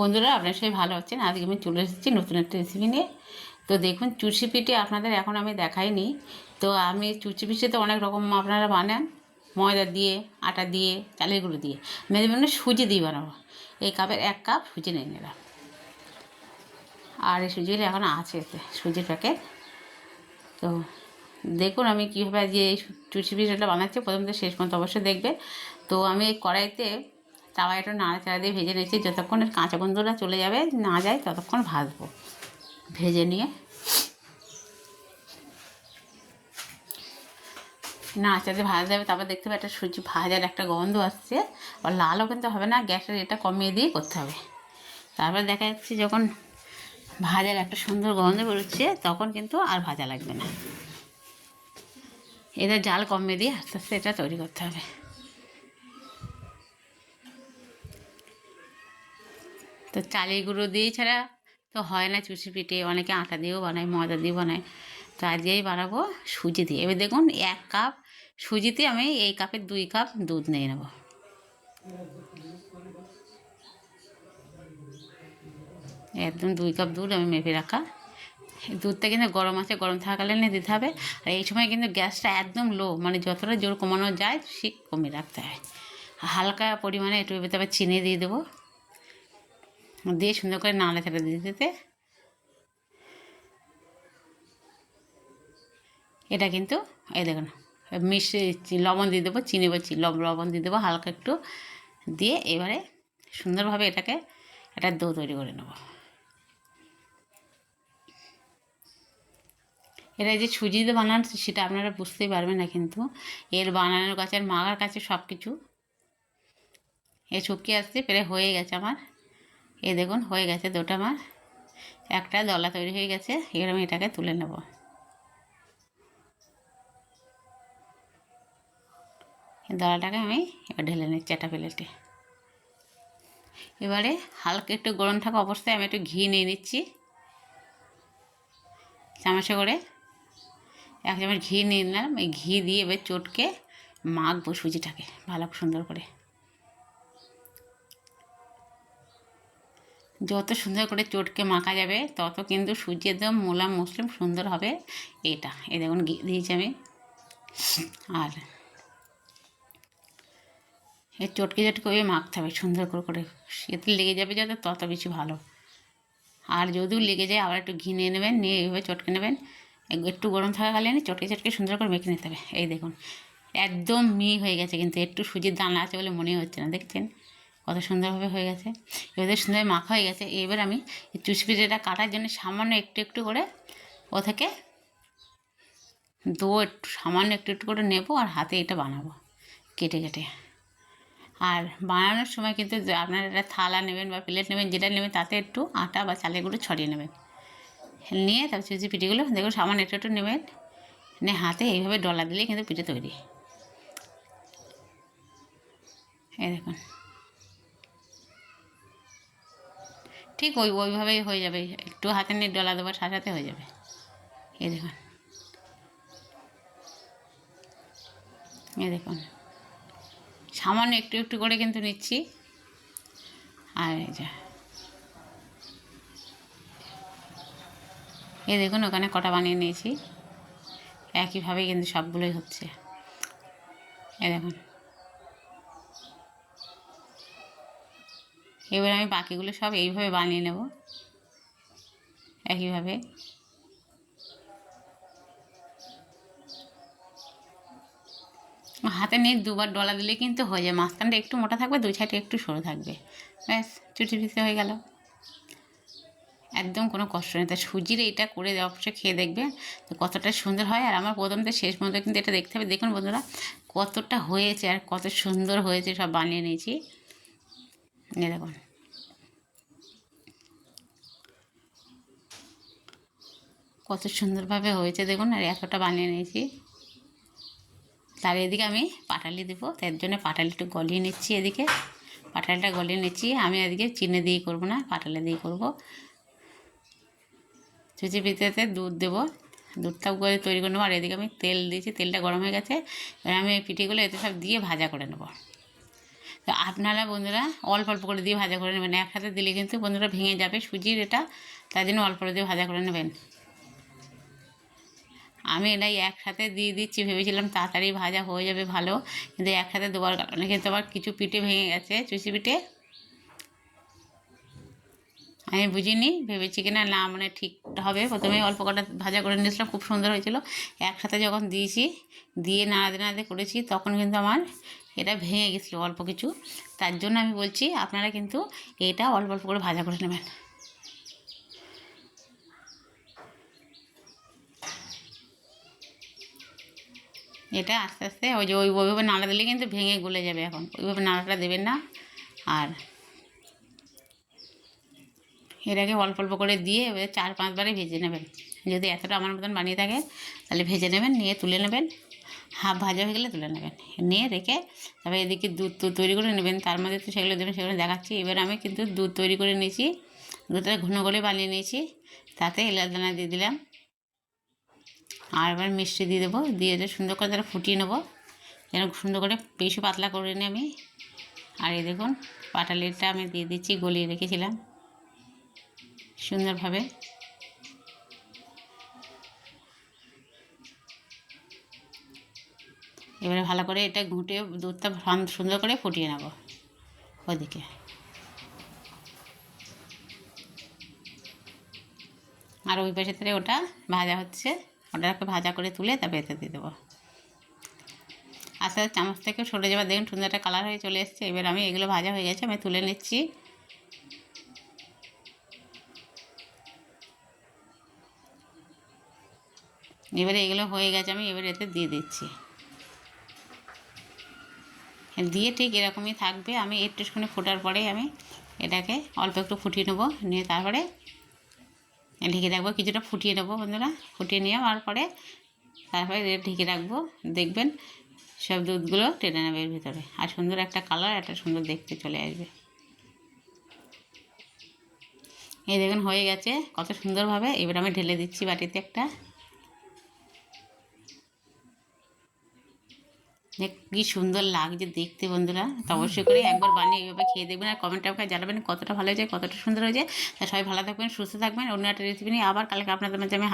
বন্ধুরা, আপনারা সবাই ভালো আছেন। আজকে আমি চলে এসেছি নতুন একটা রেসিপি নিয়ে। তো দেখুন, চুষি পিঠে আপনাদের এখন আমি দেখাইনি। তো আমি চুষি পিঠে তো অনেক রকম আপনারা বানান, ময়দা দিয়ে, আটা দিয়ে, চালের গুঁড়ো দিয়ে। আমি মানে সুজি দিয়ে বানাবো। এই কাপের 1 কাপ সুজি নিয়ে নিলাম। আর এই সুজিটা এখন আছে এতে সুজির প্যাকেট। তো দেখুন আমি কীভাবে আজকে এই চুষি পিঠাটা বানাচ্ছি, প্রথম তো শেষ পর্যন্ত অবশ্যই দেখবে। তো আমি এই কড়াইতে তাওয়া একটু নাড়াচাড়া দিয়ে ভেজে নিয়েছি, যতক্ষণ কাঁচা গন্ধটা চলে যাবে না যায় ততক্ষণ ভাজবো। ভেজে নিয়ে নাড়াচাড়া দিয়ে ভাজা যাবে, তারপর দেখতে পাবে একটা সুজি ভাজার একটা গন্ধ আসছে। আর লালও কিন্তু হবে না, গ্যাসের এটা কমিয়ে দিয়ে করতে হবে। তারপর দেখা যাচ্ছে যখন ভাজার একটা সুন্দর গন্ধ বেরোচ্ছে তখন কিন্তু আর ভাজা লাগবে না। এদের জাল কমিয়ে দিয়ে আস্তে আস্তে এটা তৈরি করতে হবে। তো চালের গুঁড়ো দিয়ে ছাড়া তো হয় না চুষি পিঠে, অনেকে আটা দিয়েও বানায়, ময়দা দিয়ে বানায়। তো আজকেই বানাবো সুজি দিয়ে। এবার দেখুন 1 কাপ সুজিতে আমি এই কাপের 2 কাপ দুধ নিয়ে নেব। একদম 2 কাপ দুধ আমি মেপে রাখা। দুধটা কিন্তু গরম আছে, গরম থাকাকালীন দিতে হবে। আর এই সময় কিন্তু গ্যাসটা একদম লো, মানে যতটা জোর কমানো যায় ঠিক কমিয়ে রাখতে হয়। হালকা পরিমাণে একটু তবে চিনি দিয়ে দেবো, দিয়ে সুন্দর করে নাড়াচাড়া দিয়ে দিতে। এটা কিন্তু এই দেখুন মিষ্টি লবণ দিয়ে দেবো, চিনি বা লবণ দিয়ে দেবো হালকা একটু দিয়ে। এবারে সুন্দরভাবে এটাকে একটা ডো তৈরি করে নেব। এটা যে সুজি দিয়ে বানান সেটা আপনারা বুঝতেই পারবেন না, কিন্তু এর বানানোর কাছে আর মাগার কাছে সব কিছু এ শুকিয়ে আসছে, প্রায় হয়ে গেছে আমার। এই দেখুন হয়ে গেছে ডোটা আমার, একটা দলা তৈরি হয়ে গেছে। এবার আমি এটাকে তুলে নেব। দলাটাকে আমি এবার ঢেলে নিচ্ছি একটা প্লেটে। এবারে হালকা একটু গরম থাকা অবস্থায় আমি একটু ঘি নিয়ে নিচ্ছি, চামচে করে 1 চামচ ঘি নিয়ে নিলাম। এই ঘি দিয়ে এবার চটকে মাখবো সুজিটাকে ভালো সুন্দর করে। যত সুন্দর করে চটকে মাখা যাবে তত কিন্তু সুজি একদম মোলাম মুসলিম সুন্দর হবে। এটা এই দেখুন ঘি দিয়েছি আমি। আর এই চটকে চটকে ওই মাখতে হবে সুন্দর করে করে, এতে লেগে যাবে যত তত বেশি ভালো। আর যদিও লেগে যায় আবার একটু ঘি নিয়ে নেবেন, নিয়ে এইভাবে চটকে নেবেন। একটু গরম থাকাকালীন চটকে চটকে সুন্দর করে মেখে নিতে হবে। এই দেখুন একদম হয়ে গেছে, কিন্তু একটু সুজির দানা আছে বলে মনে হচ্ছে না, দেখছেন কত সুন্দরভাবে হয়ে গেছে। এবার সুন্দরভাবে মাখা হয়ে গেছে। এবার আমি চুষি পিঠাটা কাটার জন্য সামান্য একটু একটু করে ও থেকে একটু সামান্য একটু একটু করে নেবো আর হাতে এটা বানাবো কেটে কেটে। আর বানানোর সময় কিন্তু আপনারা একটা থালা নেবেন বা প্লেট নেবেন, যেটা নেবেন তাতে একটু আটা বা চালের গুঁড়ো ছড়িয়ে নেবেন। নিয়ে তারপর সুজি পিঠেগুলো দেখুন সামান্য একটু একটু নেবেন, নিয়ে হাতে এইভাবে ডলা দিলেই কিন্তু পিঠে তৈরি। এই দেখুন ঠিক ওইভাবেই হয়ে যাবে, একটু হাতে নিয়ে ডলা দেওয়ার সাথে সাথে হয়ে যাবে। এই দেখুন, এই দেখুন সামান্য একটু একটু করে কিন্তু নিচ্ছি। আর এই দেখুন ওখানে কটা বানিয়ে নিয়েছি, একইভাবে কিন্তু সবগুলোই হচ্ছে। এই দেখুন এবার আমি বাকিগুলো সব এইভাবে বানিয়ে নেব একইভাবে। হাতে নিয়ে 2বার ডলা দিলে কিন্তু হয়ে যায়, মাঝখানটা একটু মোটা থাকবে, 2 সাইডে একটু সরু থাকবে, ব্যাস চুটি পিঠে হয়ে গেল। একদম কোনো কষ্ট নেই। তা সুজির এইটা করে অবশ্যই খেয়ে দেখবে তো কতটা সুন্দর হয়। আর আমার প্রথম থেকে শেষ পর্যন্ত কিন্তু এটা দেখতে হবে। দেখুন বন্ধুরা কতটা হয়েছে আর কত সুন্দর হয়েছে, সব বানিয়ে নিয়েছি। এই দেখুন কত সুন্দরভাবে হয়েছে দেখুন, আর এতটা বানিয়ে নিয়েছি। তার এদিকে আমি পাটালি দেবো, তার জন্য পাটালি একটু গলিয়ে নিচ্ছি। এদিকে পাটালিটা গলিয়ে নিচ্ছি আমি, এদিকে চিনি দিয়ে করবো না, পাটালি দিয়ে করবো। চুচি পিঠাতে দুধ দেবো, দুধটাও করে তৈরি করে নেবো। আর এদিকে আমি তেল দিয়েছি, তেলটা গরম হয়ে গেছে। এবার আমি এই পিঠেগুলো এতে সব দিয়ে ভাজা করে নেবো। তো আপনারা বন্ধুরা অল্প অল্প করে দিয়ে ভাজা করে নেবেন, একসাথে দিলে কিন্তু বন্ধুরা ভেঙে যাবে সুজির এটা, তাই জন্য অল্প করে দিয়ে ভাজা করে নেবেন। আমি এটাই একসাথে দিয়ে দিচ্ছি, ভেবেছিলাম তাড়াতাড়ি ভাজা হয়ে যাবে ভালো, কিন্তু একসাথে দেওয়ার কারণে কিন্তু আবার কিছু পিঠে ভেঙে গেছে, চুষি পিঠে। আমি বুঝিনি, ভেবেছি কিনা না মানে ঠিক হবে। প্রথমে অল্প কটা ভাজা করে নিয়েছিলাম, খুব সুন্দর হয়েছিল। একসাথে যখন দিয়েছি, দিয়ে নাড়াতে নাড়াতে করেছি, তখন কিন্তু আমার এটা ভেঙে গেছিলো অল্প কিছু। তার জন্য আমি বলছি আপনারা কিন্তু এটা অল্প অল্প করে ভাজা করে নেবেন। এটা আস্তে আস্তে ওই যে ওইভাবে নাড়া দিলে কিন্তু ভেঙে গলে যাবে, এখন ওইভাবে নাড়াটা দেবেন না। আর এটাকে অল্প অল্প করে দিয়ে এবারে 4-5 বারে ভেজে নেবেন। যদি এতটা আমার মতন বানিয়ে থাকে তাহলে ভেজে নেবেন, নিয়ে তুলে নেবেন। হাফ ভাজা হয়ে গেলে তুলে নেবেন, নিয়ে রেখে তারপরে এদিকে দুধ তো তৈরি করে নেবেন, তার মধ্যে তো সেগুলো দেবেন, সেগুলো দেখাচ্ছি। এবার আমি কিন্তু দুধ তৈরি করে নিয়েছি, দুধটা ঘন করে বানিয়ে নিয়েছি, তাতে এলাচ দানা দিয়ে দিলাম, আর এবার মিষ্টি দিয়ে দেবো, দিয়ে সুন্দর করে তারা ফুটিয়ে নেবো, যেন সুন্দর করে বেশি পাতলা করে নিই আমি। আর এই দেখুন পাটালিটা আমি দিয়ে দিচ্ছি, গলিয়ে রেখেছিলাম সুন্দরভাবে। এবারে ভালো করে এটা ঘুঁটে দুধটা সুন্দর করে ফুটিয়ে নেব ওদিকে। আর ওই পাশে থেকে ওটা ভাজা হচ্ছে, ওটাকে ভাজা করে তুলে তারপরে এতে দিয়ে দেবো। আস্তে আস্তে চামচ থেকে সরে যাবার দেখুন সুন্দর একটা কালার হয়ে চলে এসছে। এবার আমি এগুলো ভাজা হয়ে গেছে, আমি তুলে নিচ্ছি। এবারে এগুলো হয়ে গেছে, আমি এবারে এতে দিয়ে দিচ্ছি, দিয়ে ঠিক এরকমই থাকবে। আমি একটুখানি ফোটার পরে আমি এটাকে অল্প একটু ফুটিয়ে নেবো, নিয়ে তারপরে ঢেকে রাখবো, কিছুটা ফুটিয়ে নেবো বন্ধুরা। ফুটিয়ে নিয়ে আর পরে তারপরে ঢেকে রাখবো, দেখবেন সব দুধগুলো টেনে নেবে এর ভিতরে, আর সুন্দর একটা কালার, একটা সুন্দর দেখতে চলে আসবে। এই দেখুন হয়ে গেছে কত সুন্দরভাবে। এবার আমি ঢেলে দিচ্ছি বাটিতে একটা। কি সুন্দর লাগছে দেখতে বন্ধুরা, তো অবশ্যই করে একবার বানিয়ে এইভাবে খেয়ে দেখবেন, আর কমেন্টে আমাকে জানাবেন কতটা ভালো হয়েছে, কতটা সুন্দর হয়েছে। তা সবাই ভালো থাকবেন, সুস্থ থাকবেন। অন্য একটা রেসিপি নিয়ে আবার কালকে আপনাদের মাঝে আমি